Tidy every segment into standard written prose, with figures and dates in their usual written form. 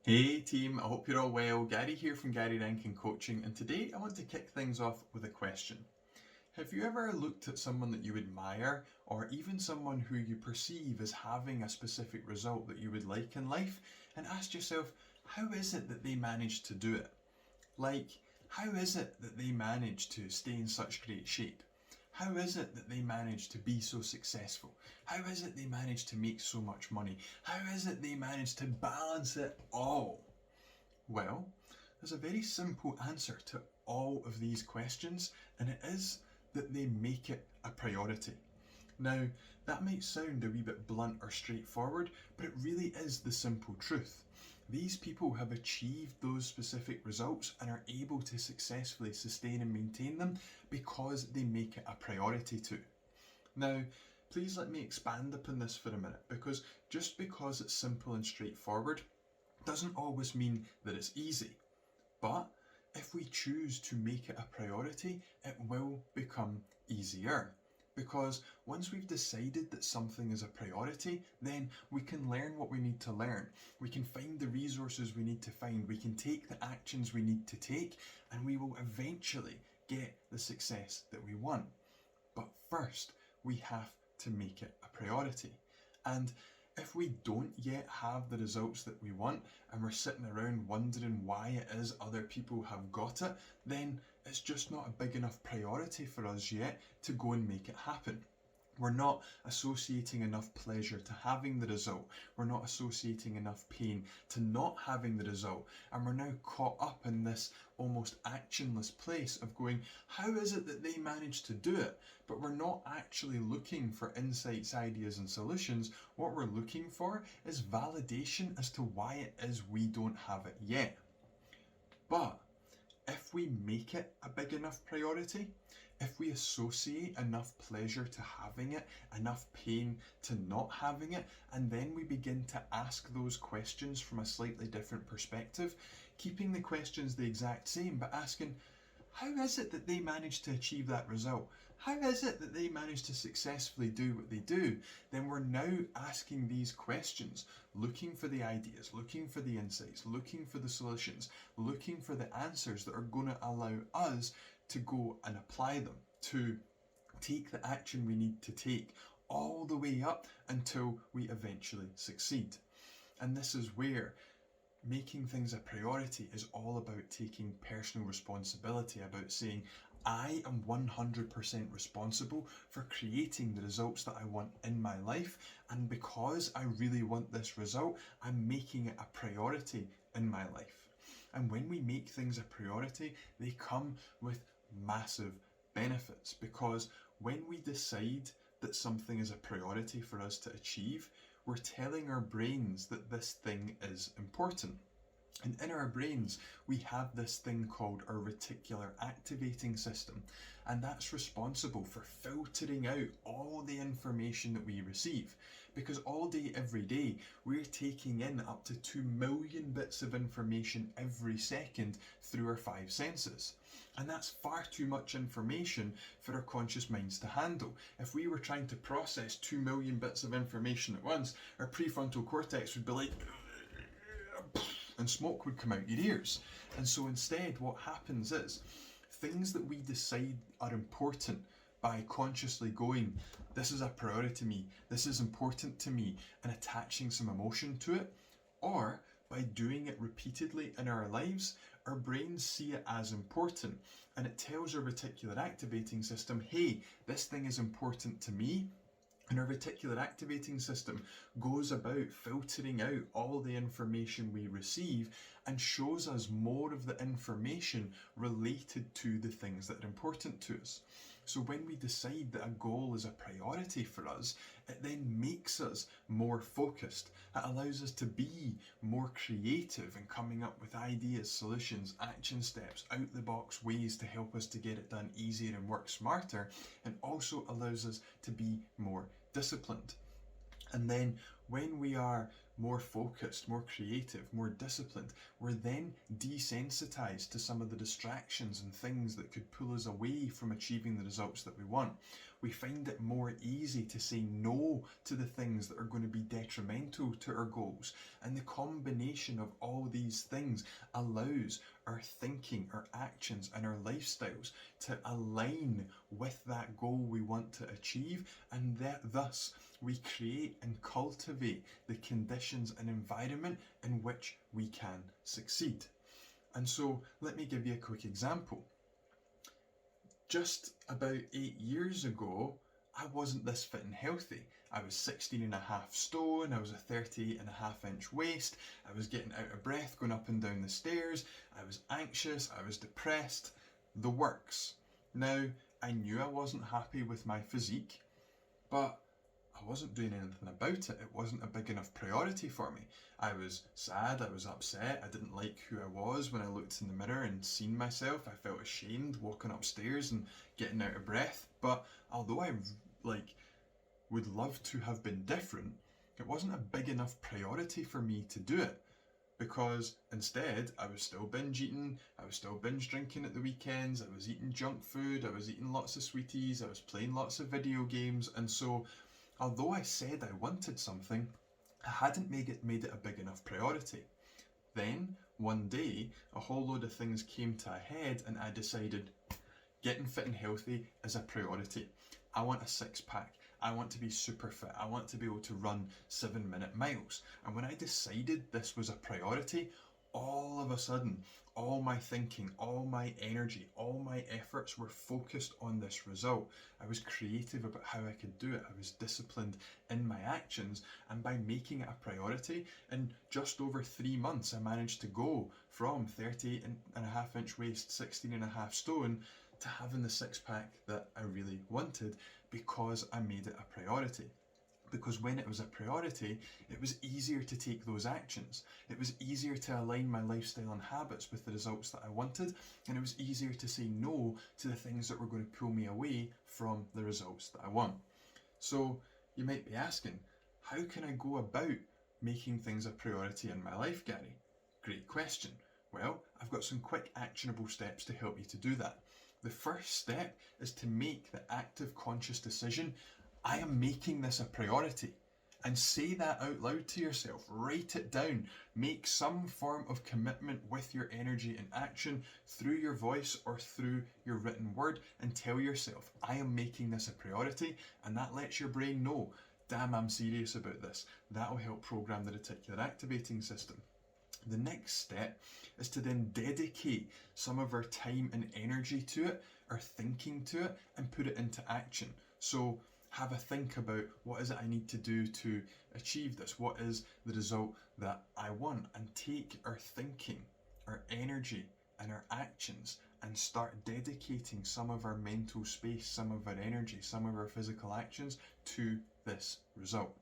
Hey team, I hope you're all well. Gary here from Gary Rankin Coaching, and today I want to kick things off with a question. Have you ever looked at someone that you admire, or even someone who you perceive as having a specific result that you would like in life, and asked yourself, how is it that they managed to do it? Like, how is it that they manage to stay in such great shape? How is it that they manage to be so successful? How is it they manage to make so much money? How is it they manage to balance it all? Well, there's a very simple answer to all of these questions, and it is that they make it a priority. Now, that might sound a wee bit blunt or straightforward, but it really is the simple truth. These people have achieved those specific results and are able to successfully sustain and maintain them because they make it a priority to. Now, please let me expand upon this for a minute, because just because it's simple and straightforward doesn't always mean that it's easy. But if we choose to make it a priority, it will become easier. Because once we've decided that something is a priority, then we can learn what we need to learn. We can find the resources we need to find. We can take the actions we need to take, and we will eventually get the success that we want. But first, we have to make it a priority. And if we don't yet have the results that we want, and we're sitting around wondering why it is other people have got it, then it's just not a big enough priority for us yet to go and make it happen. We're not associating enough pleasure to having the result. We're not associating enough pain to not having the result. And we're now caught up in this almost actionless place of going, how is it that they managed to do it? But we're not actually looking for insights, ideas, and solutions. What we're looking for is validation as to why it is we don't have it yet. But if we make it a big enough priority, if we associate enough pleasure to having it, enough pain to not having it, and then we begin to ask those questions from a slightly different perspective, keeping the questions the exact same, but asking, how is it that they managed to achieve that result? How is it that they managed to successfully do what they do? Then we're now asking these questions, looking for the ideas, looking for the insights, looking for the solutions, looking for the answers that are going to allow us to go and apply them, to take the action we need to take all the way up until we eventually succeed. And this is where making things a priority is all about taking personal responsibility, about saying, I am 100% responsible for creating the results that I want in my life, and because I really want this result, I'm making it a priority in my life. And when we make things a priority, they come with massive benefits, because when we decide that something is a priority for us to achieve, we're telling our brains that this thing is important. And in our brains, we have this thing called our reticular activating system, and that's responsible for filtering out all the information that we receive. Because all day, every day, we're taking in up to 2 million bits of information every second through our 5 senses. And that's far too much information for our conscious minds to handle. If we were trying to process 2 million bits of information at once, our prefrontal cortex would be like, and smoke would come out your ears. And so instead, what happens is, things that we decide are important by consciously going, this is a priority to me, this is important to me, and attaching some emotion to it, or by doing it repeatedly in our lives, our brains see it as important, and it tells our reticular activating system, hey, this thing is important to me. And our reticular activating system goes about filtering out all the information we receive and shows us more of the information related to the things that are important to us. So when we decide that a goal is a priority for us, it then makes us more focused. It allows us to be more creative in coming up with ideas, solutions, action steps, out the box ways to help us to get it done easier and work smarter, and also allows us to be more disciplined. And then when we are more focused, more creative, more disciplined, we're then desensitized to some of the distractions and things that could pull us away from achieving the results that we want. We find it more easy to say no to the things that are going to be detrimental to our goals. And the combination of all these things allows our thinking, our actions, and our lifestyles to align with that goal we want to achieve, and that thus we create and cultivate the conditions and environment in which we can succeed. And so let me give you a quick example. Just about 8 years ago, I wasn't this fit and healthy. I was 16.5 stone, I was a 38.5 inch waist, I was getting out of breath going up and down the stairs, I was anxious, I was depressed, the works. Now, I knew I wasn't happy with my physique, but I wasn't doing anything about it. It wasn't a big enough priority for me. I was sad, I was upset, I didn't like who I was when I looked in the mirror and seen myself. I felt ashamed walking upstairs and getting out of breath. But although I would love to have been different, it wasn't a big enough priority for me to do it, because instead I was still binge eating, I was still binge drinking at the weekends, I was eating junk food, I was eating lots of sweeties, I was playing lots of video games. And so although I said I wanted something, I hadn't made it a big enough priority. Then, one day, a whole load of things came to a head and I decided getting fit and healthy is a priority. I want a six-pack. I want to be super fit. I want to be able to run 7-minute miles. And when I decided this was a priority, all of a sudden, all my thinking, all my energy, all my efforts were focused on this result. I was creative about how I could do it. I was disciplined in my actions, and by making it a priority, in just over 3 months, I managed to go from 38.5 inch waist, 16.5 stone, to having the six-pack that I really wanted, because I made it a priority. Because when it was a priority, it was easier to take those actions. It was easier to align my lifestyle and habits with the results that I wanted, and it was easier to say no to the things that were going to pull me away from the results that I want. So you might be asking, how can I go about making things a priority in my life, Gary? Great question. Well, I've got some quick actionable steps to help you to do that. The first step is to make the active conscious decision, I am making this a priority. And say that out loud to yourself. Write it down. Make some form of commitment with your energy and action through your voice or through your written word, and tell yourself, I am making this a priority. And that lets your brain know, damn, I'm serious about this. That will help program the reticular activating system. The next step is to then dedicate some of our time and energy to it, our thinking to it, and put it into action. So have a think about, what is it I need to do to achieve this? What is the result that I want? And take our thinking, our energy, and our actions and start dedicating some of our mental space, some of our energy, some of our physical actions to this result.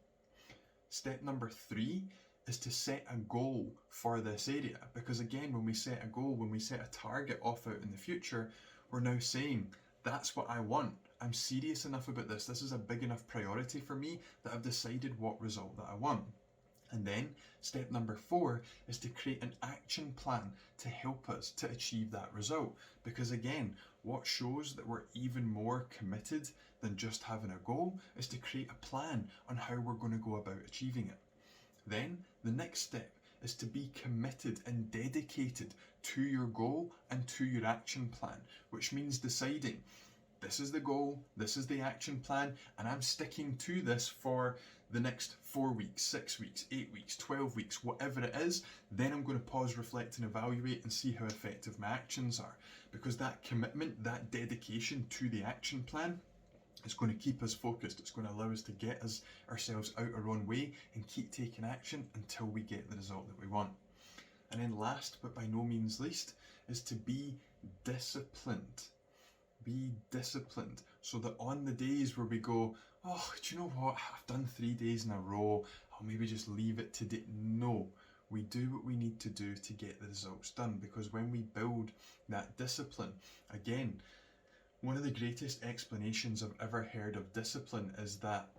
Step number 3 is to set a goal for this area. Because again, when we set a goal, when we set a target off out in the future, we're now saying, that's what I want. I'm serious enough about this. This is a big enough priority for me that I've decided what result that I want. And then step number 4 is to create an action plan to help us to achieve that result. Because again, what shows that we're even more committed than just having a goal is to create a plan on how we're going to go about achieving it. Then the next step is to be committed and dedicated to your goal and to your action plan, which means deciding, this is the goal, this is the action plan, and I'm sticking to this for the next 4 weeks, 6 weeks, 8 weeks, 12 weeks, whatever it is. Then I'm going to pause, reflect, and evaluate and see how effective my actions are. Because that commitment, that dedication to the action plan, it's going to keep us focused. It's going to allow us to get ourselves out our own way and keep taking action until we get the result that we want. And then last, but by no means least, is to be disciplined. Be disciplined, so that on the days where we go, oh, do you know what, I've done 3 days in a row, I'll maybe just leave it today. No, we do what we need to do to get the results done. Because when we build that discipline, again, one of the greatest explanations I've ever heard of discipline is that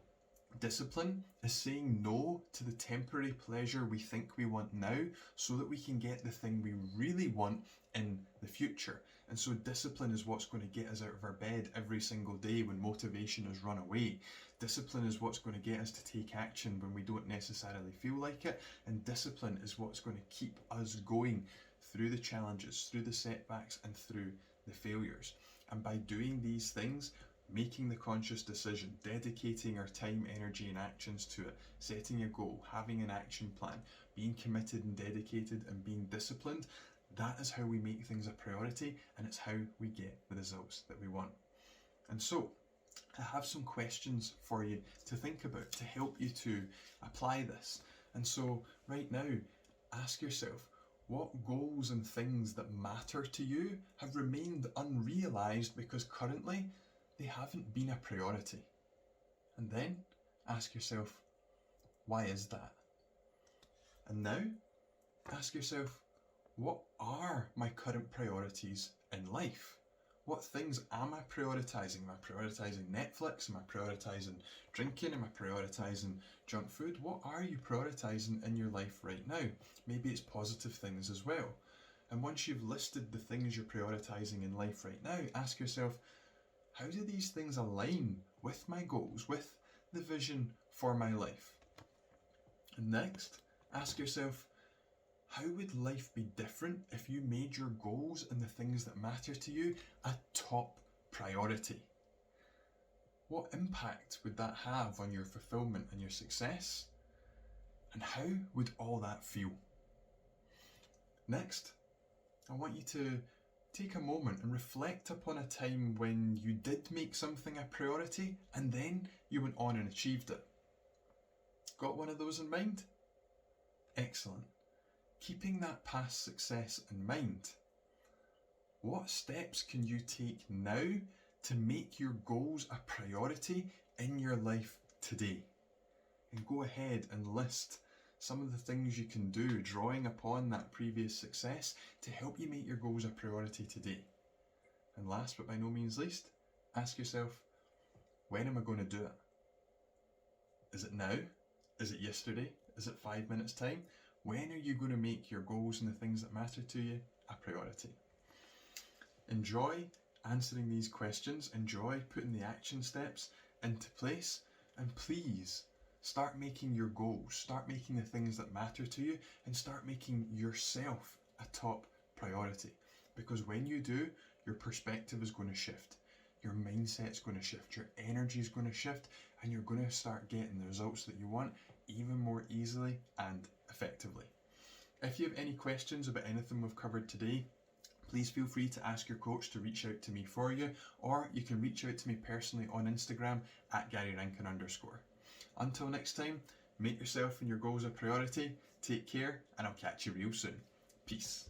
discipline is saying no to the temporary pleasure we think we want now, so that we can get the thing we really want in the future. And so discipline is what's going to get us out of our bed every single day when motivation has run away. Discipline is what's going to get us to take action when we don't necessarily feel like it. And discipline is what's going to keep us going through the challenges, through the setbacks, and through the failures. And by doing these things, making the conscious decision, dedicating our time, energy, and actions to it, setting a goal, having an action plan, being committed and dedicated, and being disciplined, that is how we make things a priority, and it's how we get the results that we want. And so, I have some questions for you to think about to help you to apply this. And so, right now, ask yourself, what goals and things that matter to you have remained unrealized because currently they haven't been a priority? And then ask yourself, why is that? And now ask yourself, what are my current priorities in life? What things am I prioritizing? Am I prioritizing Netflix? Am I prioritizing drinking? Am I prioritizing junk food? What are you prioritizing in your life right now? Maybe it's positive things as well. And once you've listed the things you're prioritizing in life right now, ask yourself, how do these things align with my goals, with the vision for my life? And next, ask yourself, how would life be different if you made your goals and the things that matter to you a top priority? What impact would that have on your fulfillment and your success? And how would all that feel? Next, I want you to take a moment and reflect upon a time when you did make something a priority and then you went on and achieved it. Got one of those in mind? Excellent. Keeping that past success in mind, what steps can you take now to make your goals a priority in your life today? And go ahead and list some of the things you can do, drawing upon that previous success to help you make your goals a priority today. And last but by no means least, ask yourself, when am I going to do it? Is it now? Is it yesterday? Is it 5 minutes time? When are you going to make your goals and the things that matter to you a priority? Enjoy answering these questions. Enjoy putting the action steps into place. And please start making your goals. Start making the things that matter to you and start making yourself a top priority. Because when you do, your perspective is going to shift. Your mindset's going to shift. Your energy is going to shift. And you're going to start getting the results that you want even more easily and effectively. If you have any questions about anything we've covered today, please feel free to ask your coach to reach out to me for you, or you can reach out to me personally on Instagram at GaryRankin_. Until next time, make yourself and your goals a priority, take care, and I'll catch you real soon. Peace.